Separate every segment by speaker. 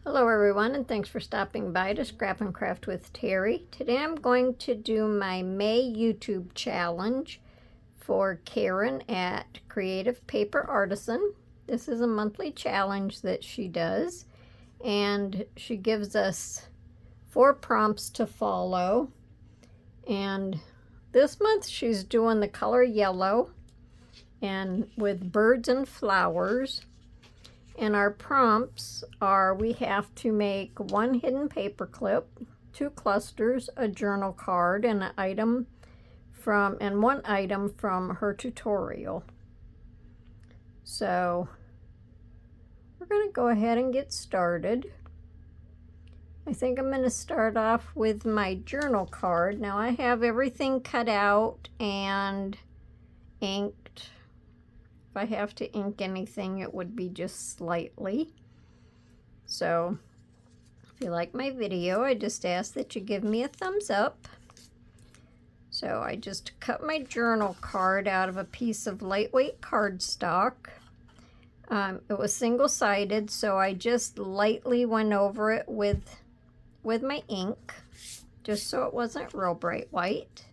Speaker 1: Hello everyone, and thanks for stopping by to Scrap and Craft with Terry. Today I'm going to do my May YouTube challenge for Karen at Kreativ Paper Artisan. This is a monthly challenge that she does, and she gives us 4 prompts to follow. And this month she's doing the color yellow and with birds and flowers. And our prompts are: we have to make 1 hidden paper clip, 2 clusters, a journal card, and one item from her tutorial. So we're going to go ahead and get started. I think I'm going to start off with my journal card. Now I have everything cut out and inked. If I have to ink anything, it would be just slightly. So if you like my video, I just ask that you give me a thumbs up. So I just cut my journal card out of a piece of lightweight cardstock. It was single-sided, so I just lightly went over it with my ink, just so it wasn't real bright white.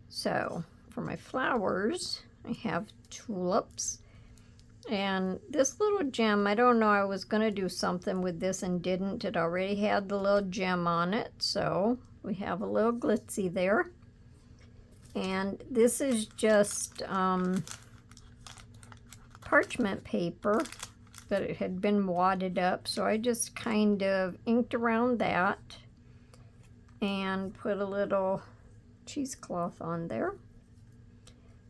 Speaker 1: So for my flowers, I have tulips, and this little gem, I don't know, I was going to do something with this and didn't. It already had the little gem on it, so we have a little glitzy there. And this is just parchment paper, but it had been wadded up, so I just kind of inked around that and put a little cheesecloth on there.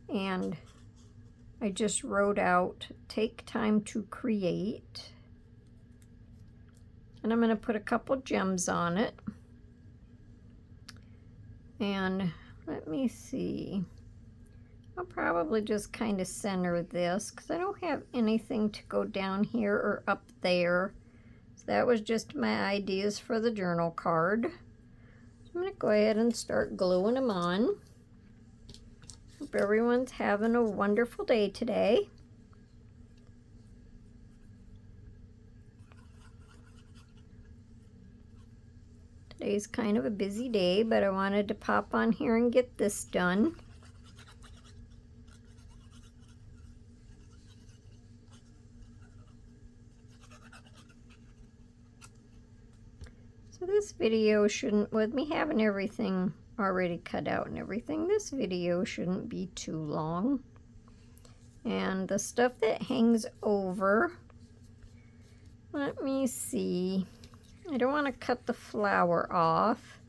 Speaker 1: And I just wrote out, "Take time to create." And I'm going to put a couple gems on it. And let me see. I'll probably just kind of center this because I don't have anything to go down here or up there. So that was just my ideas for the journal card. So I'm going to go ahead and start gluing them on. Hope everyone's having a wonderful day today. Today's kind of a busy day, but I wanted to pop on here and get this done. So this video shouldn't, with me having everything already cut out and everything, this video shouldn't be too long. And the stuff that hangs over, let me see, I don't want to cut the flower off,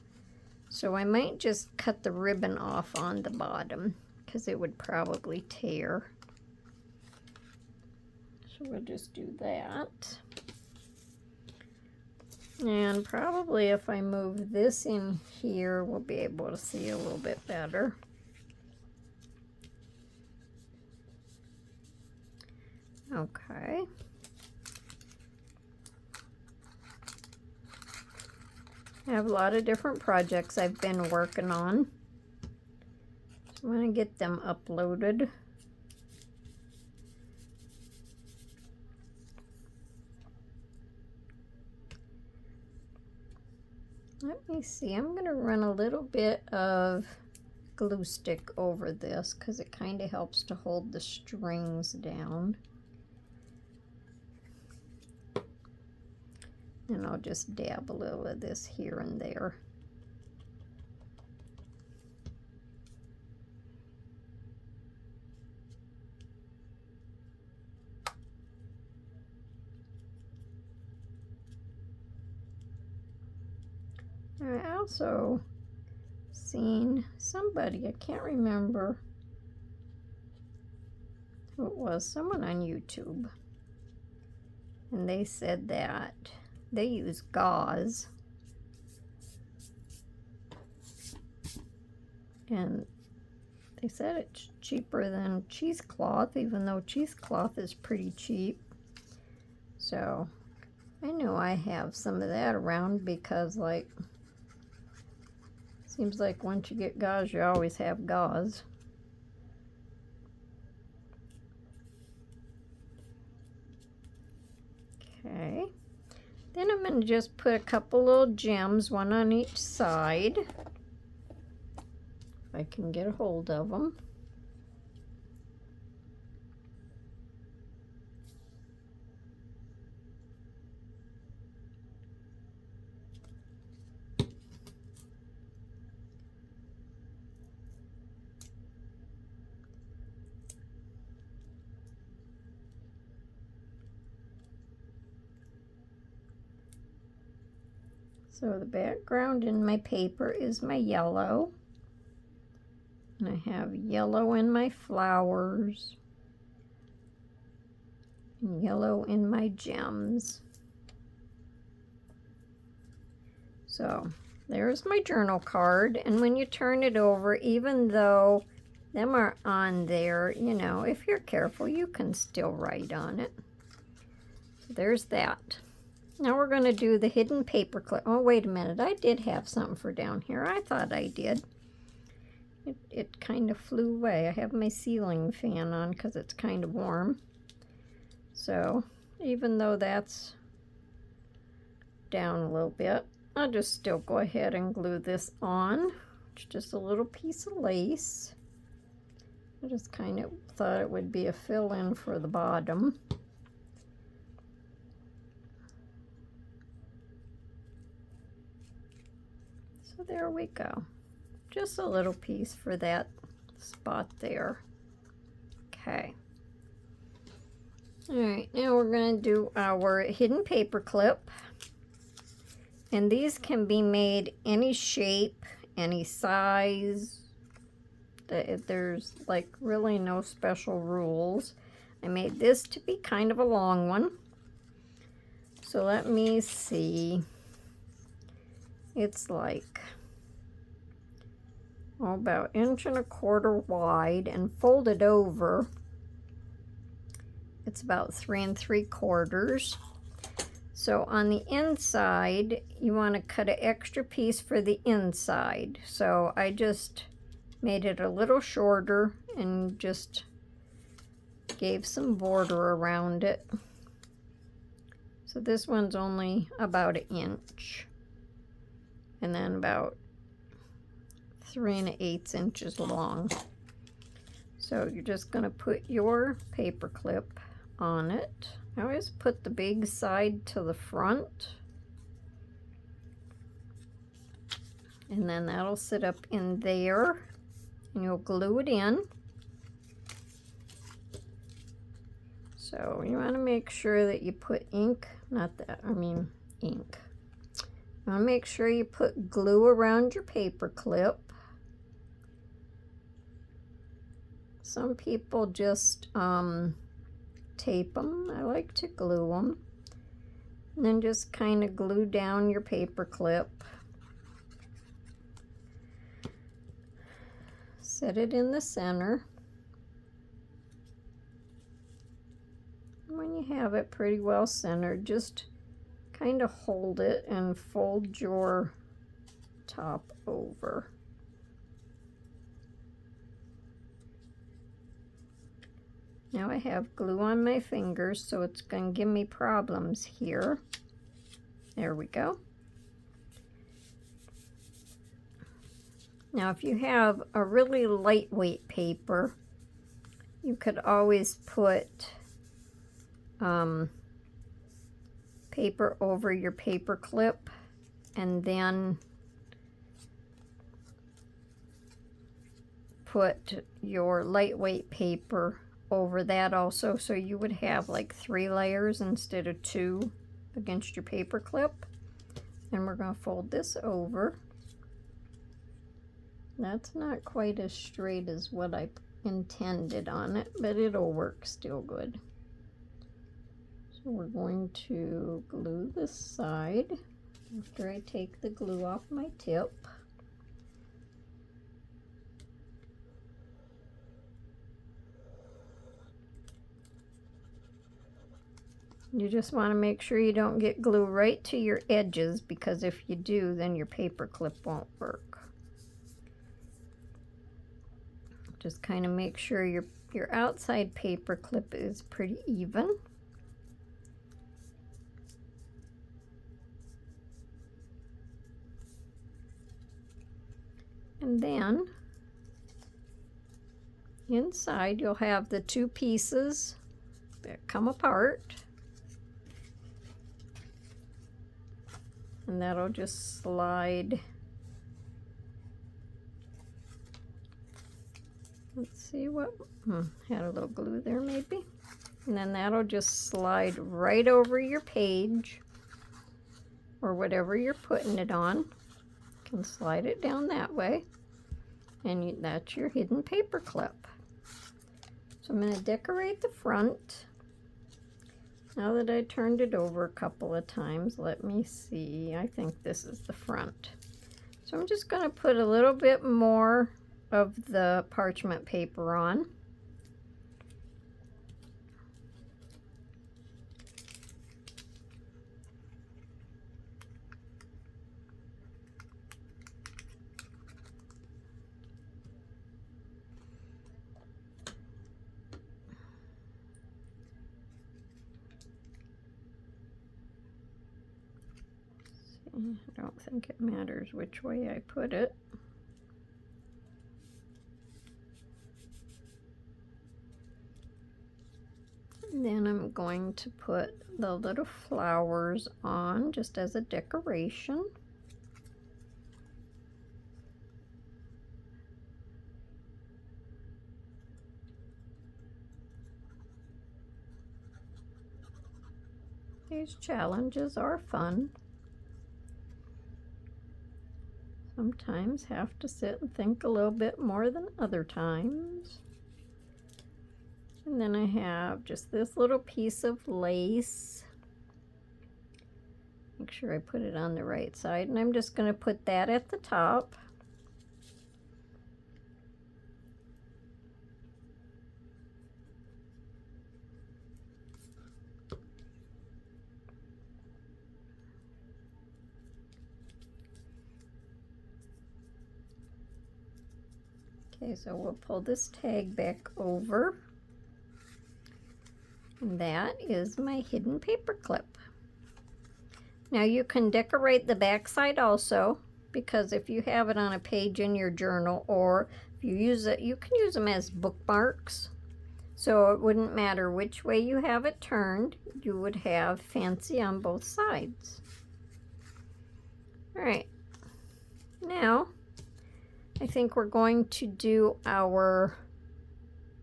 Speaker 1: so I might just cut the ribbon off on the bottom because it would probably tear. So we'll just do that. And probably if I move this in here, we'll be able to see a little bit better. Okay. I have a lot of different projects I've been working on. So I'm going to get them uploaded. Let me see, I'm going to run a little bit of glue stick over this because it kind of helps to hold the strings down. And I'll just dab a little of this here and there. I also seen somebody, I can't remember who it was, someone on YouTube, and they said that they use gauze, and they said it's cheaper than cheesecloth, even though cheesecloth is pretty cheap. So I know I have some of that around because, like, seems like once you get gauze, you always have gauze. Okay. Then I'm going to just put a couple little gems, one on each side, if I can get a hold of them. So the background in my paper is my yellow. And I have yellow in my flowers. And yellow in my gems. So there's my journal card. And when you turn it over, even though them are on there, you know, if you're careful, you can still write on it. So there's that. Now we're going to do the hidden paper clip. Oh, wait a minute. I did have something for down here. I thought I did. It kind of flew away. I have my ceiling fan on because it's kind of warm. So even though that's down a little bit, I'll just still go ahead and glue this on. It's just a little piece of lace. I just kind of thought it would be a fill-in for the bottom. So there we go. Just a little piece for that spot there. Okay. All right, now we're going to do our hidden paper clip. And these can be made any shape, any size. There's like really no special rules. I made this to be kind of a long one. So let me see. It's like about 1.25 inches wide, and folded over, it's about 3 3/4. So on the inside, you want to cut an extra piece for the inside. So I just made it a little shorter and just gave some border around it. So this one's only about 1 inch. And then about 3 1/8 inches long. So you're just going to put your paper clip on it. I always put the big side to the front. And then that'll sit up in there. And you'll glue it in. So you want to make sure that you put ink, ink. You want to make sure you put glue around your paper clip. Some people just tape them. I like to glue them. And then just kind of glue down your paper clip. Set it in the center. When you have it pretty well centered, just kind of hold it and fold your top over. Now I have glue on my fingers, so it's going to give me problems here. There we go. Now if you have a really lightweight paper, you could always put paper over your paper clip and then put your lightweight paper over that also, so you would have like 3 layers instead of 2 against your paper clip. And we're going to fold this over. That's not quite as straight as what I intended on it, but it'll work still good. So we're going to glue this side after I take the glue off my tip. You just want to make sure you don't get glue right to your edges, because if you do, then your paper clip won't work. Just kind of make sure your outside paper clip is pretty even. And then inside you'll have the two pieces that come apart. And that'll just slide. Let's see what, had a little glue there maybe. And then that'll just slide right over your page or whatever you're putting it on. You can slide it down that way. And that's your hidden paper clip. So I'm going to decorate the front. Now that I turned it over a couple of times, let me see. I think this is the front. So I'm just going to put a little bit more of the parchment paper on. I don't think it matters which way I put it. And then I'm going to put the little flowers on just as a decoration. These challenges are fun. Sometimes have to sit and think a little bit more than other times. And then I have just this little piece of lace. Make sure I put it on the right side. And I'm just going to put that at the top. Okay, so we'll pull this tag back over. And that is my hidden paper clip. Now you can decorate the back side also, because if you have it on a page in your journal, or if you use it, you can use them as bookmarks. So it wouldn't matter which way you have it turned, you would have fancy on both sides. All right, now I think we're going to do our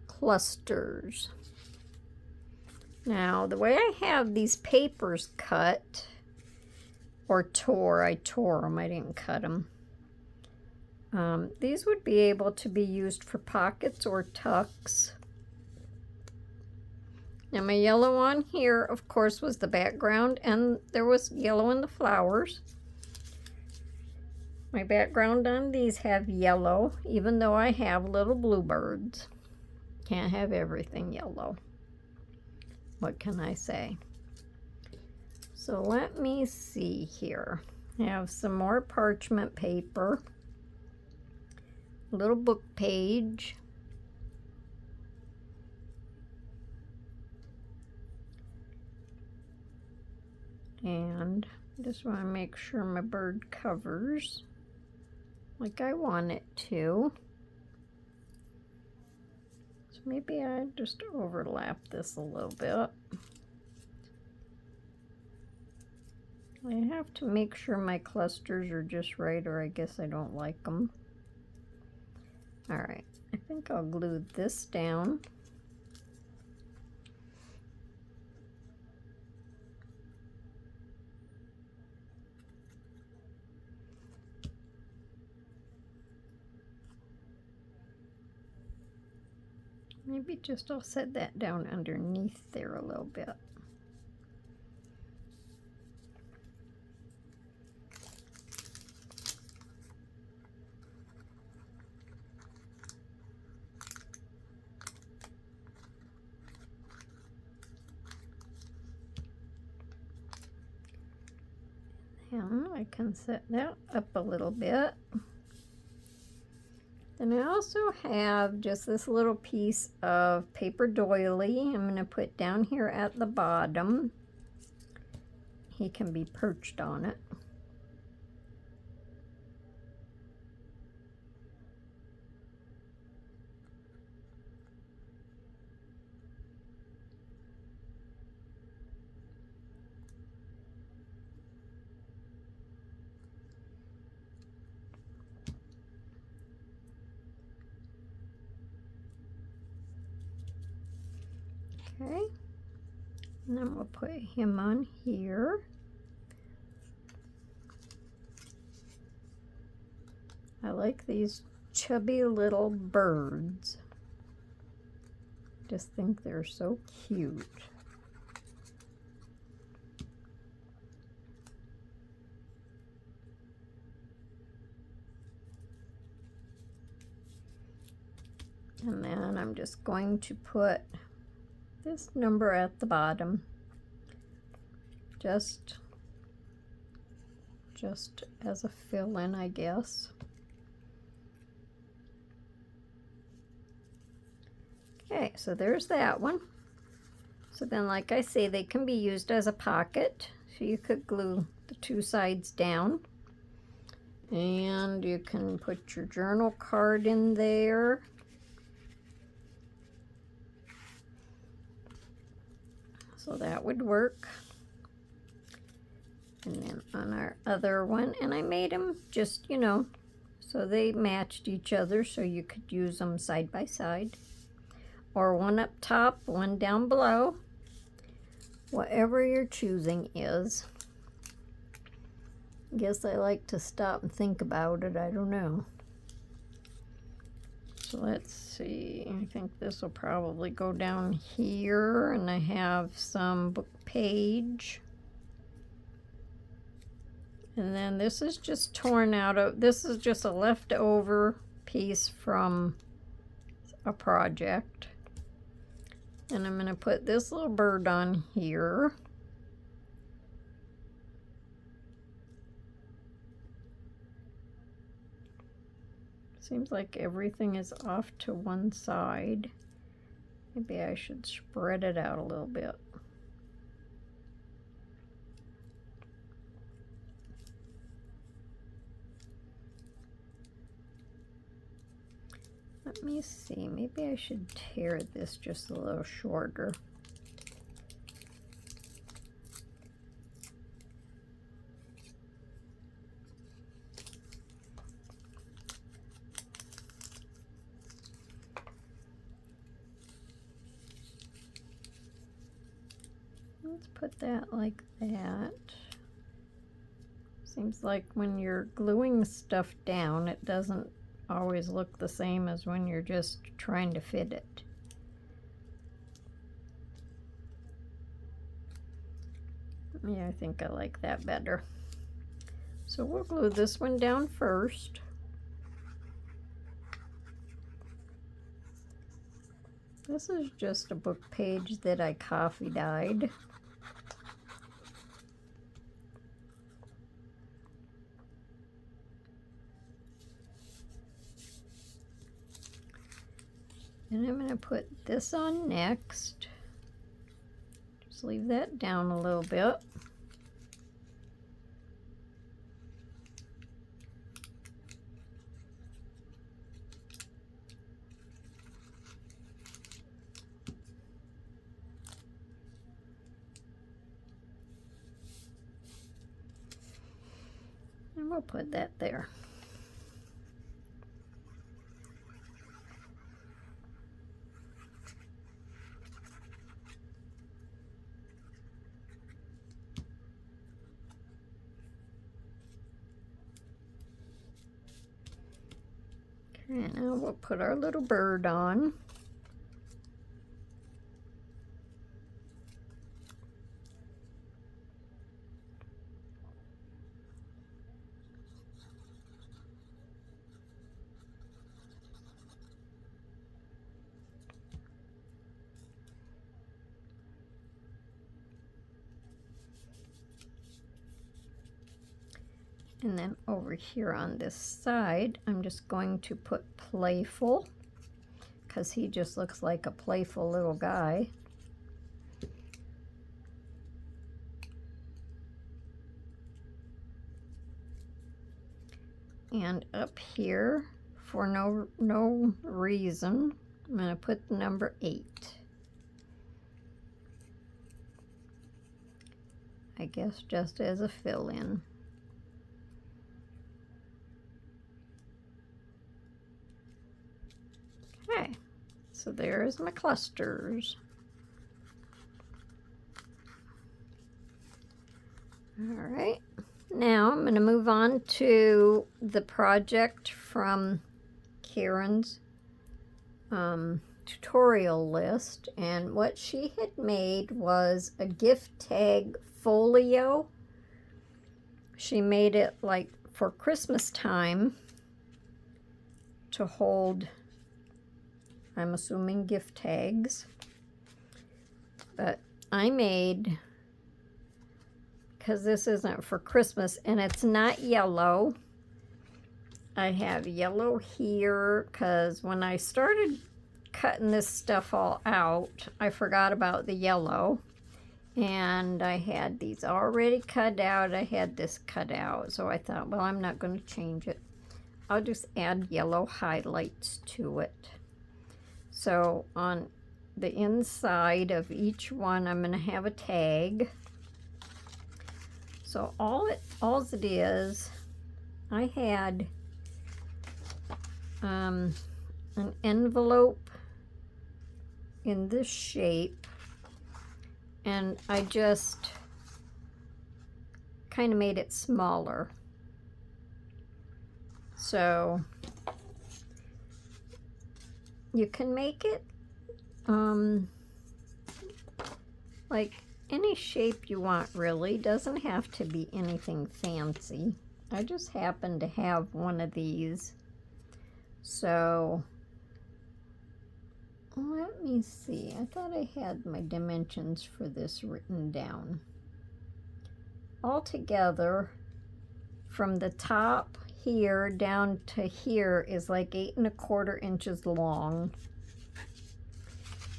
Speaker 1: clusters. Now, the way I have these papers cut, or I tore them, I didn't cut them. These would be able to be used for pockets or tucks. Now, my yellow on here, of course, was the background, and there was yellow in the flowers. My background on these have yellow, even though I have little bluebirds. Can't have everything yellow. What can I say? So let me see here. I have some more parchment paper, a little book page, and I just want to make sure my bird covers like I want it to. Maybe I just overlap this a little bit. I have to make sure my clusters are just right, or I guess I don't like them. All right, I think I'll glue this down. Maybe just I'll set that down underneath there a little bit. And I can set that up a little bit. Then I also have just this little piece of paper doily I'm going to put down here at the bottom. He can be perched on it. Okay, and then we'll put him on here. I like these chubby little birds. Just think they're so cute. And then I'm just going to put this number at the bottom, just as a fill-in, I guess. Okay, so there's that one. So then, like I say, they can be used as a pocket. So you could glue the two sides down. And you can put your journal card in there. So that would work. And then on our other one, and I made them just, you know, so they matched each other, so you could use them side by side. Or one up top, one down below. Whatever your choosing is. Guess I like to stop and think about it. I don't know. So let's see. I think this will probably go down here. And I have some book page. And then this is just torn out of, this is just a leftover piece from a project. And I'm going to put this little bird on here. Seems like everything is off to one side. Maybe I should spread it out a little bit. Let me see, maybe I should tear this just a little shorter. Let's put that like that. Seems like when you're gluing stuff down, it doesn't always look the same as when you're just trying to fit it. Yeah, I think I like that better. So we'll glue this one down first. This is just a book page that I coffee dyed. And I'm going to put this on next. Just leave that down a little bit. And we'll put that there. Okay, now we'll put our little bird on. And then over here on this side, I'm just going to put playful, because he just looks like a playful little guy. And up here, for no reason, I'm going to put the number 8. I guess just as a fill-in. Okay, so there's my clusters. All right, now I'm going to move on to the project from Karen's tutorial list, and what she had made was a gift tag folio. She made it like for Christmas time to hold, I'm assuming, gift tags. But I made, because this isn't for Christmas and it's not yellow, I have yellow here because when I started cutting this stuff all out, I forgot about the yellow. And I had these already cut out. I had this cut out. So I thought, well, I'm not going to change it. I'll just add yellow highlights to it. So on the inside of each one, I'm going to have a tag. So all it is, I had an envelope in this shape, and I just kind of made it smaller. So you can make it like any shape you want, really. Doesn't have to be anything fancy. I just happen to have one of these. So let me see. I thought I had my dimensions for this written down. Altogether, from the top here down to here is like 8¼ inches long.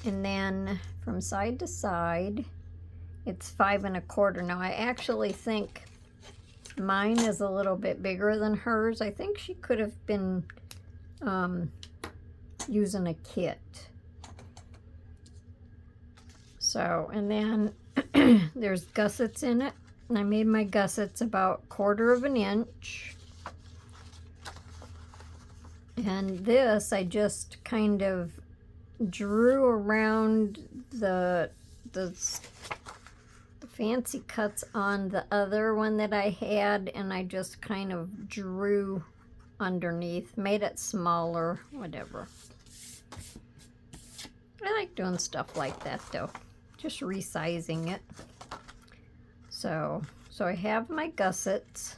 Speaker 1: And then from side to side, it's 5¼ Now I actually think mine is a little bit bigger than hers. I think she could have been using a kit. So, and then there's gussets in it. And I made my gussets about 1/4 inch. And this I just kind of drew around the fancy cuts on the other one that I had, and I just kind of drew underneath, made it smaller, whatever. I like doing stuff like that though, just resizing it. So I have my gussets,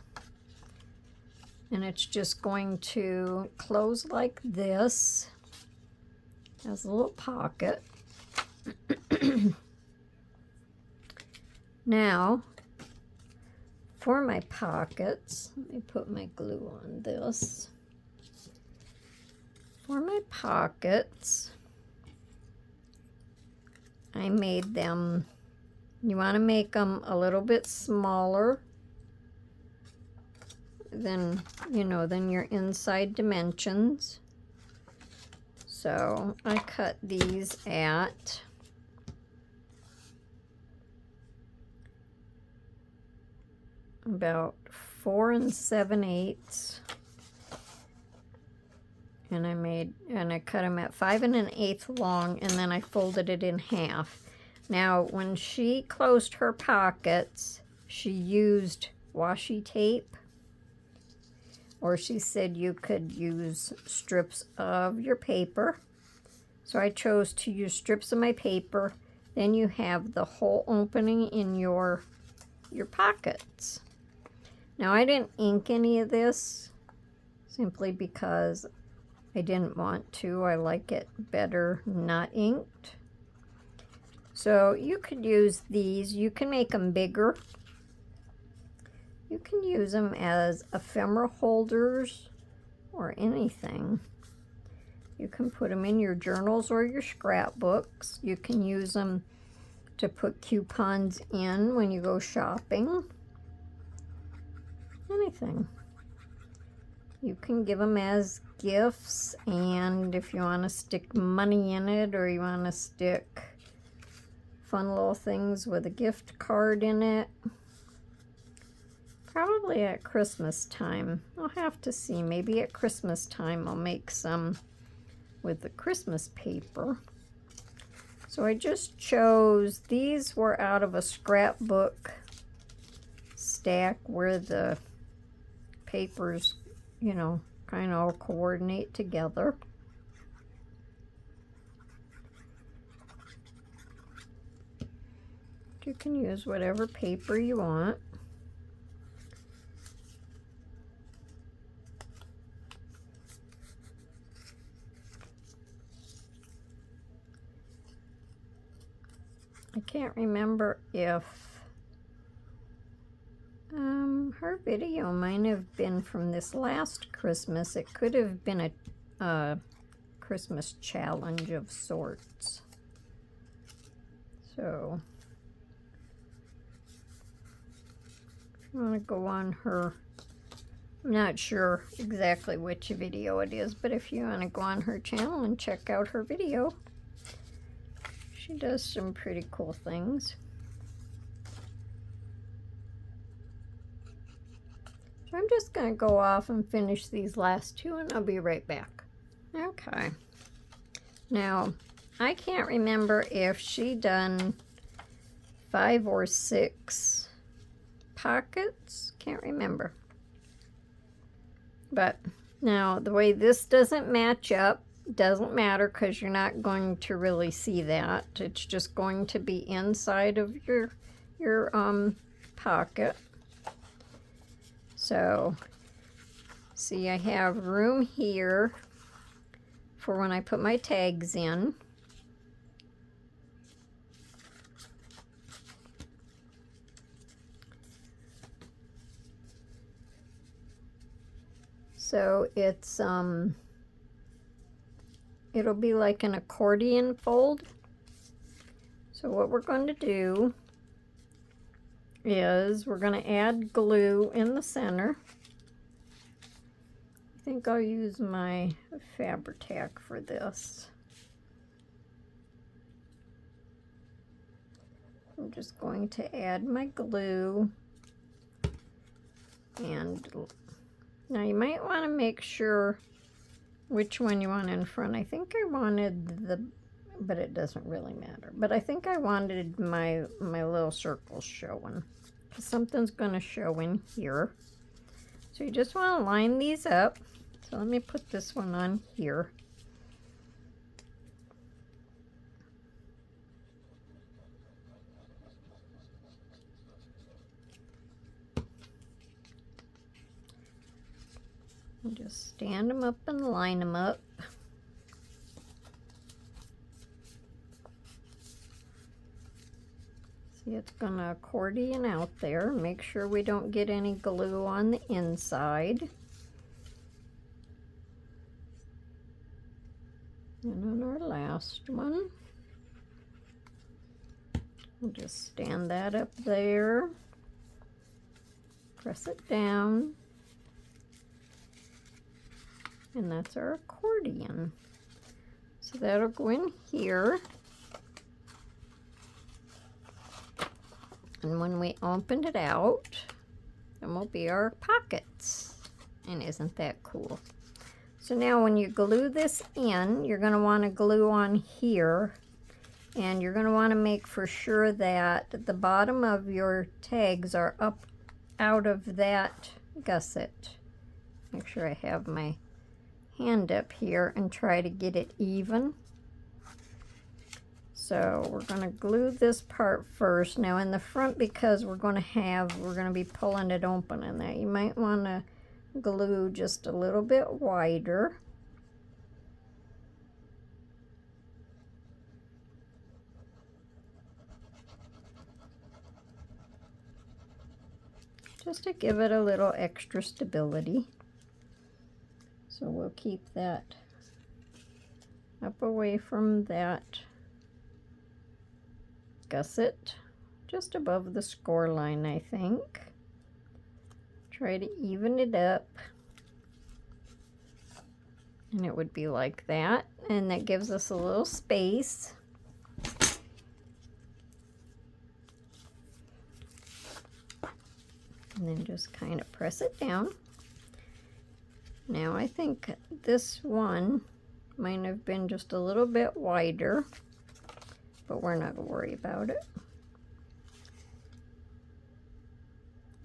Speaker 1: and it's just going to close like this. Has a little pocket. Now, for my pockets, let me put my glue on this. For my pockets, I made them, you want to make them a little bit smaller than, than your inside dimensions. So I cut these at about 4 7/8, and I cut them at 5 1/8 long, and then I folded it in half. Now when she closed her pockets, she used washi tape, or she said you could use strips of your paper. So I chose to use strips of my paper. Then you have the whole opening in your pockets. Now I didn't ink any of this simply because I didn't want to. I like it better not inked. So you could use these. You can make them bigger. You can use them as ephemera holders or anything. You can put them in your journals or your scrapbooks. You can use them to put coupons in when you go shopping. Anything. You can give them as gifts, and if you want to stick money in it, or you want to stick fun little things with a gift card in it. Probably at Christmas time. I'll have to see. Maybe at Christmas time I'll make some with the Christmas paper. So I just chose, these were out of a scrapbook stack where the papers, you know, kind of all coordinate together. You can use whatever paper you want. I can't remember if her video might have been from this last Christmas. It could have been a Christmas challenge of sorts. So if you want to go on her, I'm not sure exactly which video it is, but if you want to go on her channel and check out her video, she does some pretty cool things. So I'm just going to go off and finish these last two, and I'll be right back. Okay. Now, I can't remember if she done 5 or 6 pockets. Can't remember. But now, the way this doesn't match up, doesn't matter because you're not going to really see that. It's just going to be inside of your pocket. So, see, I have room here for when I put my tags in. So it's it'll be like an accordion fold. So what we're going to do is we're going to add glue in the center. I think I'll use my Fabri-Tac for this. I'm just going to add my glue, and now you might want to make sure which one you want in front. I think I wanted the, but it doesn't really matter. But I think I wanted my little circles showing, because something's going to show in here. So you just want to line these up. So let me put this one on here. And just stand them up and line them up. See, it's going to accordion out there. Make sure we don't get any glue on the inside. And on our last one, we'll just stand that up there. Press it down. And that's our accordion. So that'll go in here. And when we open it out, then will be our pockets. And isn't that cool? So now when you glue this in, you're going to want to glue on here. And you're going to want to make for sure that the bottom of your tags are up out of that gusset. Make sure I have my hand up here and try to get it even. So we're going to glue this part first. Now in the front, because we're going to be pulling it open in that, you might want to glue just a little bit wider. Just to give it a little extra stability. So we'll keep that up away from that gusset, just above the score line, I think. Try to even it up. And it would be like that. And that gives us a little space. And then just kind of press it down. Now I think this one might have been just a little bit wider, but we're not going to worry about it.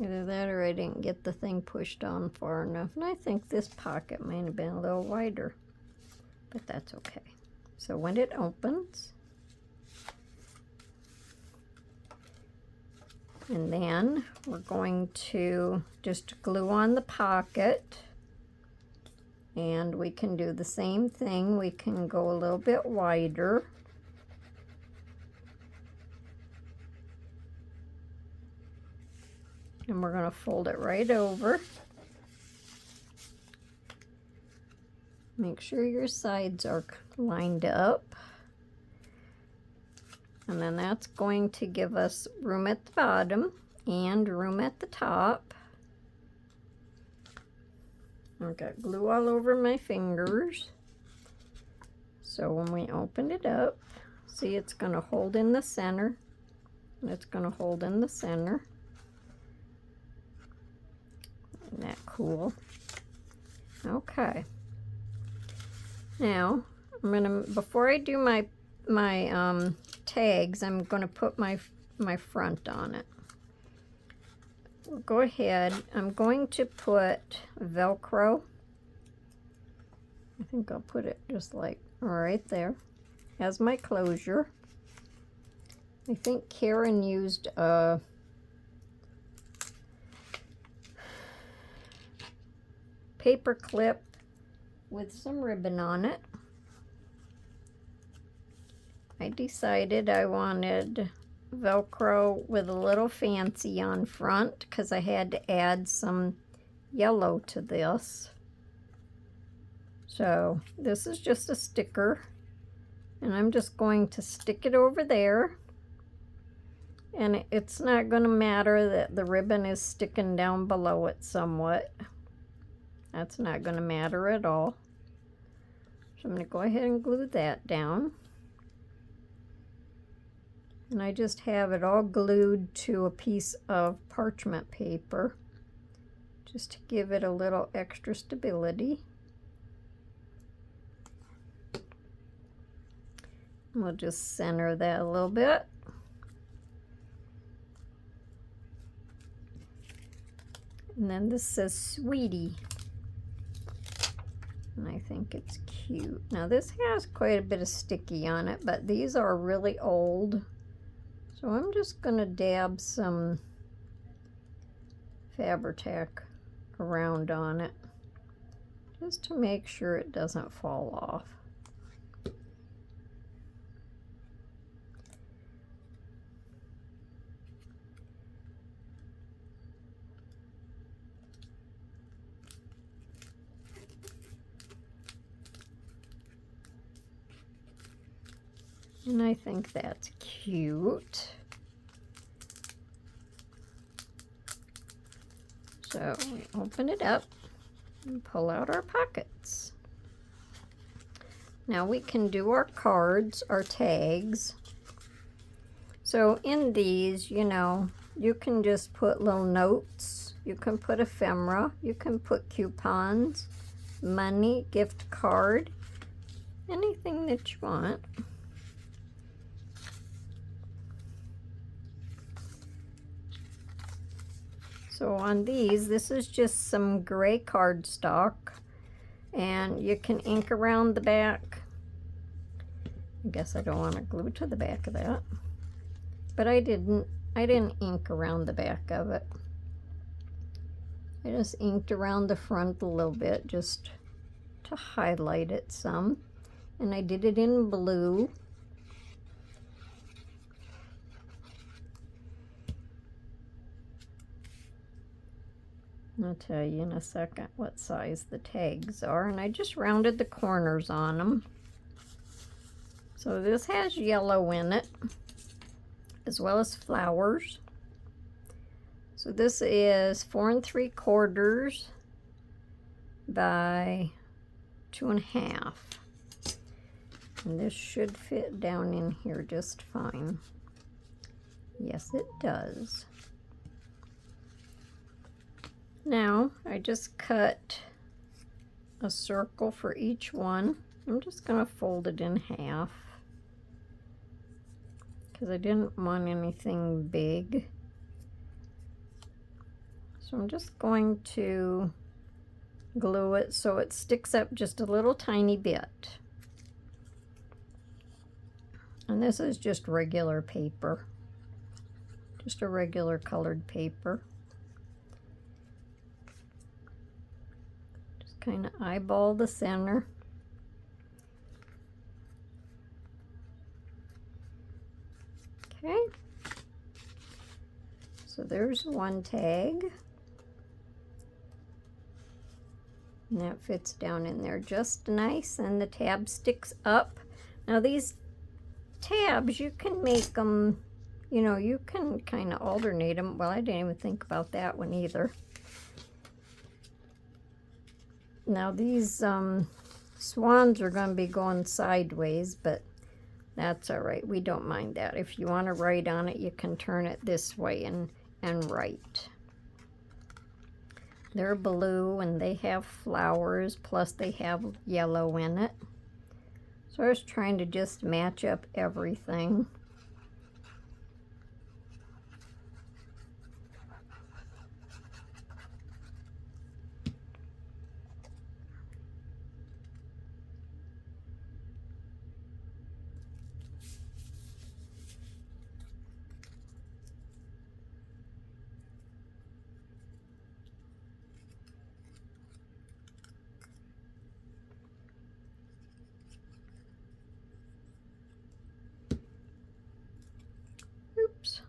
Speaker 1: Either that or I didn't get the thing pushed on far enough. And I think this pocket might have been a little wider, but that's okay. So when it opens, and then we're going to just glue on the pocket, and we can do the same thing. We can go a little bit wider. And we're going to fold it right over. Make sure your sides are lined up. And then that's going to give us room at the bottom and room at the top. I've got glue all over my fingers. So when we open it up, see, it's going to hold in the center. And it's going to hold in the center. Isn't that cool? Okay. Now, I'm gonna, before I do my tags, I'm gonna put my front on it. We'll go ahead. I'm going to put Velcro. I think I'll put it just like right there as my closure. I think Karen used a paper clip with some ribbon on it. I decided I wanted Velcro with a little fancy on front because I had to add some yellow to this. So this is just a sticker, and I'm just going to stick it over there. And it's not going to matter that the ribbon is sticking down below it somewhat. That's not going to matter at all. So I'm going to go ahead and glue that down. And I just have it all glued to a piece of parchment paper just to give it a little extra stability. We'll just center that a little bit. And then this says Sweetie. And I think it's cute. Now this has quite a bit of sticky on it, but these are really old. So I'm just going to dab some Fabri-Tac around on it, just to make sure it doesn't fall off. And I think that's cute. So we open it up and pull out our pockets. Now we can do our cards, our tags. So in these, you know, you can just put little notes. You can put ephemera. You can put coupons, money, gift card, anything that you want. So on these, this is just some gray cardstock, and you can ink around the back. I guess I don't want to glue to the back of that, but I didn't ink around the back of it. I just inked around the front a little bit just to highlight it some, and I did it in blue. I'll tell you in a second what size the tags are, and I just rounded the corners on them. So this has yellow in it, as well as flowers. So this is 4 3/4 by 2.5, and this should fit down in here just fine. Yes, it does. Now, I just cut a circle for each one. I'm just going to fold it in half because I didn't want anything big. So I'm just going to glue it so it sticks up just a little tiny bit. And this is just regular paper, just a regular colored paper. Just kind of eyeball the center. Okay, so there's one tag. And that fits down in there just nice, and the tab sticks up. Now these tabs, you can make them, you know, you can kind of alternate them. Well, I didn't even think about that one either. Now these swans are going to be going sideways, but that's all right. We don't mind that. If you want to write on it, you can turn it this way and write. They're blue and they have flowers, plus they have yellow in it. So I was trying to just match up everything. Oops.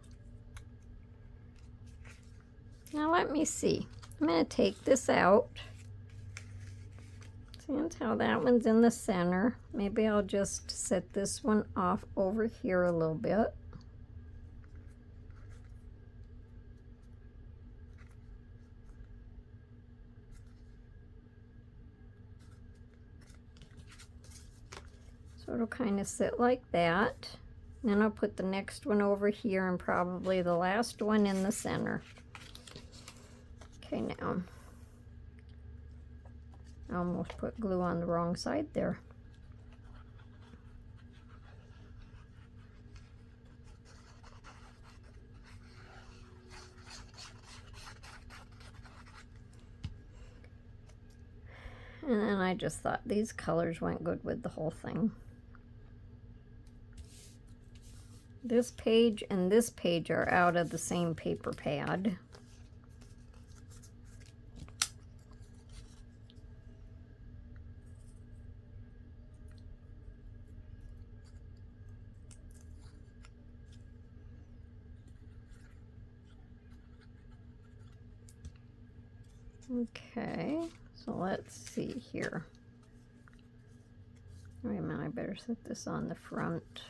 Speaker 1: Now let me see. I'm going to take this out. See how that one's in the center. Maybe I'll just set this one off over here a little bit. So it'll kind of sit like that. Then I'll put the next one over here and probably the last one in the center. Okay, now I almost put glue on the wrong side there. And then I just thought these colors went good with the whole thing. This page and this page are out of the same paper pad. Okay, so let's see here. Wait a minute, I better set this on the front.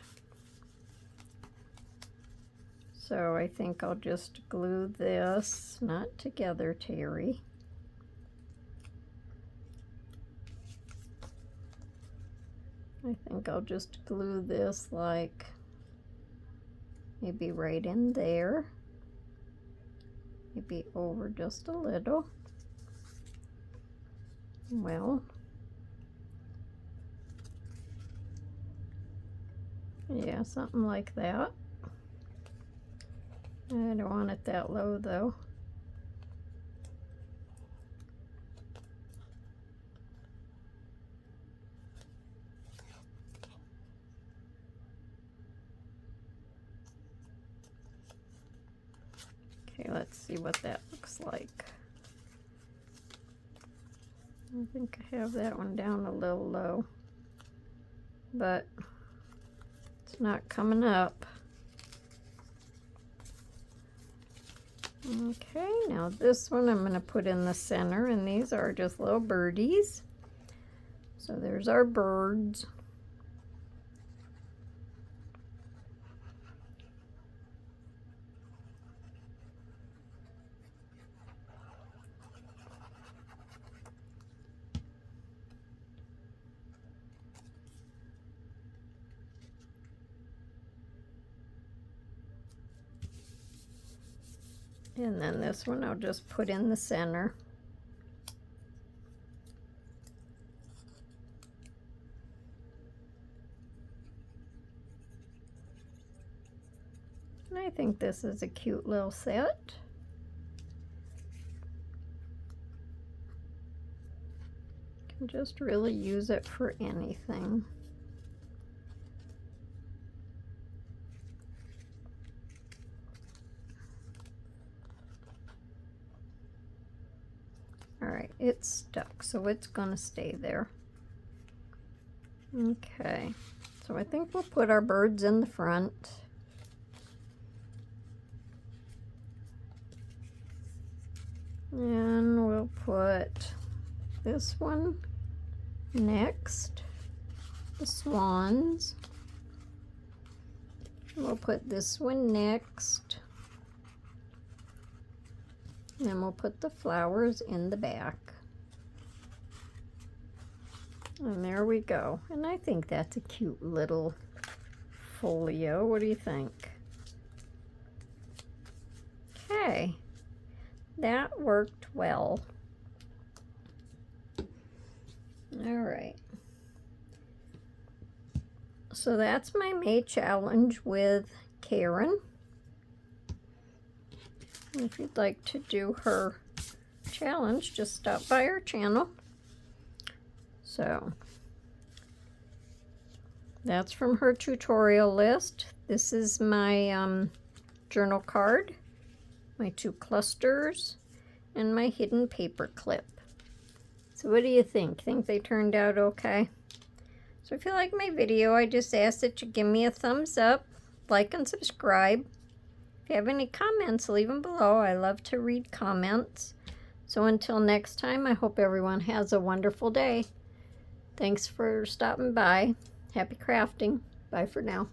Speaker 1: So I think I'll just glue this, not together, Terry. I think I'll just glue this like maybe right in there. Maybe over just a little. Well, yeah, something like that. I don't want it that low though. Okay, let's see what that looks like. I think I have that one down a little low, but it's not coming up. Okay, now this one I'm going to put in the center, and these are just little birdies. So there's our birds. And then this one I'll just put in the center. And I think this is a cute little set. Can just really use it for anything. All right, it's stuck, so it's gonna stay there. Okay, so I think we'll put our birds in the front. And we'll put this one next, the swans. We'll put this one next. And then we'll put the flowers in the back. And there we go. And I think that's a cute little folio. What do you think? Okay. That worked well. All right. So that's my May challenge with Karen. If you'd like to do her challenge, just stop by her channel. So that's from her tutorial list. This is my journal card, my 2 clusters, and my hidden paper clip. So what do you think? Think they turned out okay? So if you like my video, I just ask that you give me a thumbs up, like and subscribe. If you have any comments, leave them below. I love to read comments. So until next time, I hope everyone has a wonderful day. Thanks for stopping by. Happy crafting. Bye for now.